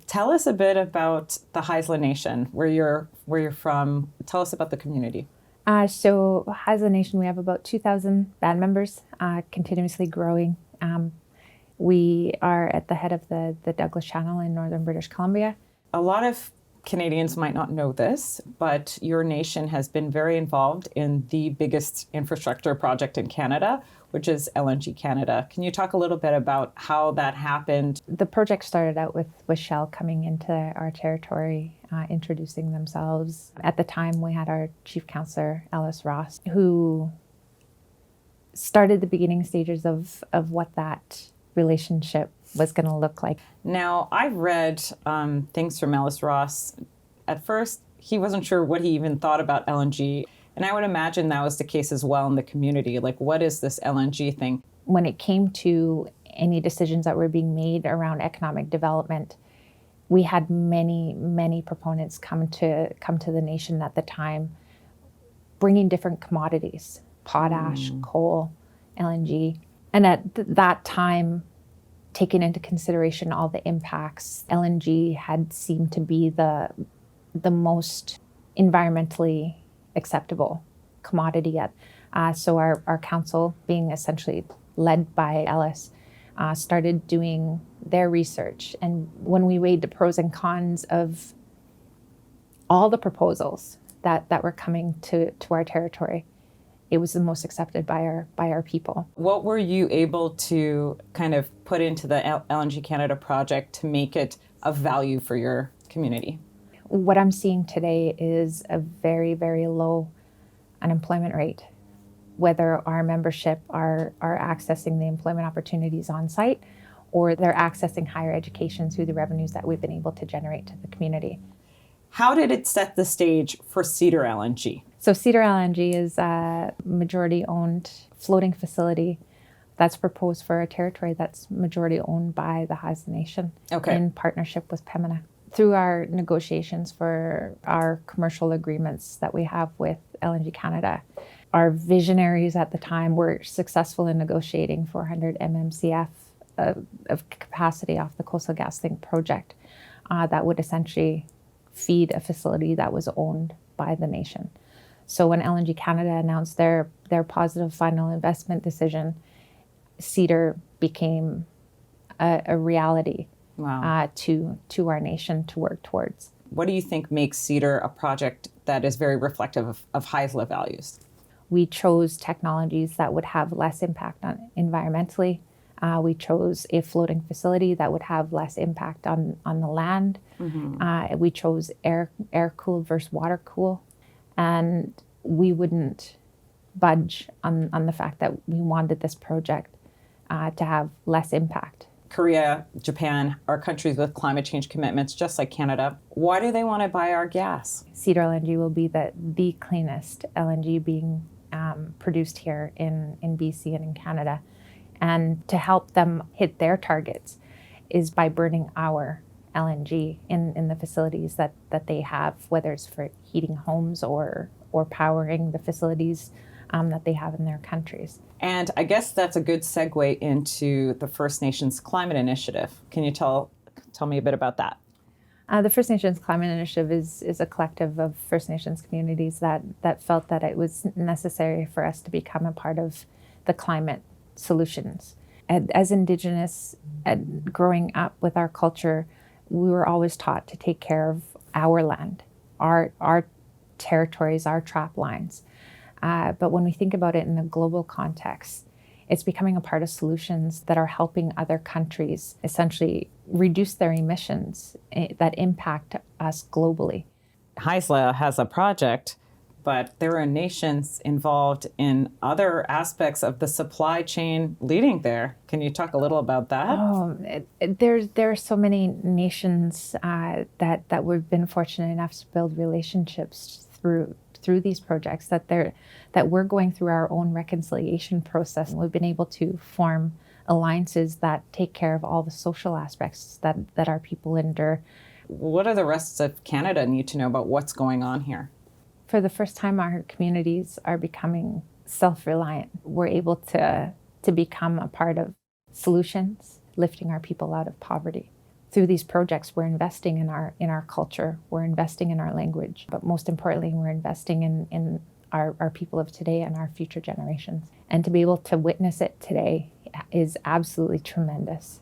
Tell us a bit about the Haisla Nation, where you're from. Tell us about the community. So as a nation, we have about 2,000 band members, continuously growing. We are at the head of the Douglas Channel in northern British Columbia. A lot of Canadians might not know this, but your nation has been very involved in the biggest infrastructure project in Canada, which is LNG Canada. Can you talk a little bit about how that happened? The project started out with Shell coming into our territory, introducing themselves. At the time, we had our chief councillor, Alice Ross, who started the beginning stages of what that relationship was going to look like. Now, I've read things from Alice Ross. At first, he wasn't sure what he even thought about LNG. And I would imagine that was the case as well in the community. Like, what is this LNG thing? When it came to any decisions that were being made around economic development, we had many proponents come to the nation at the time, bringing different commodities, potash, coal, LNG. And at that time, taking into consideration all the impacts, LNG had seemed to be the most environmentally acceptable commodity. So our council, being essentially led by Alice, started doing their research. And when we weighed the pros and cons of all the proposals that were coming to our territory, it was the most accepted by our people. What were you able to kind of put into the LNG Canada project to make it of value for your community? What I'm seeing today is a very low unemployment rate. Whether our membership are accessing the employment opportunities on site, or they're accessing higher education through the revenues that we've been able to generate to the community. How did it set the stage for Cedar LNG? So Cedar LNG is a majority-owned floating facility that's proposed for a territory that's majority owned by the Haisla Nation in partnership with Pembina. Through our negotiations for our commercial agreements that we have with LNG Canada, our visionaries at the time were successful in negotiating 400 MMCF of capacity off the Coastal GasLink project that would essentially feed a facility that was owned by the nation. So when LNG Canada announced their positive final investment decision, Cedar became a reality to our nation to work towards. What do you think makes Cedar a project that is very reflective of Haisla values? We chose technologies that would have less impact on environmentally. We chose a floating facility that would have less impact on the land. Mm-hmm. We chose air-cooled versus water-cooled. And we wouldn't budge on the fact that we wanted this project to have less impact. Korea, Japan are countries with climate change commitments, just like Canada. Why do they want to buy our gas? Cedar LNG will be the cleanest LNG being produced here in BC and in Canada. And to help them hit their targets is by burning our LNG in the facilities that they have, whether it's for heating homes or powering the facilities that they have in their countries. And I guess that's a good segue into the First Nations Climate Initiative. Can you tell me a bit about that? The First Nations Climate Initiative is a collective of First Nations communities that felt that it was necessary for us to become a part of the climate solutions. As Indigenous, growing up with our culture, we were always taught to take care of our land, our territories, our trap lines. But when we think about it in a global context, it's becoming a part of solutions that are helping other countries essentially reduce their emissions that impact us globally. Haisla has a project, but there are nations involved in other aspects of the supply chain leading there. Can you talk a little about that? There are so many nations that we've been fortunate enough to build relationships through these projects that we're going through our own reconciliation process. And we've been able to form alliances that take care of all the social aspects that our people endure. What do the rest of Canada need to know about what's going on here? For the first time, our communities are becoming self-reliant. We're able to become a part of solutions, lifting our people out of poverty through these projects, we're investing in our culture, we're investing in our language, but most importantly, we're investing in our people of today and our future generations. And to be able to witness it today is absolutely tremendous.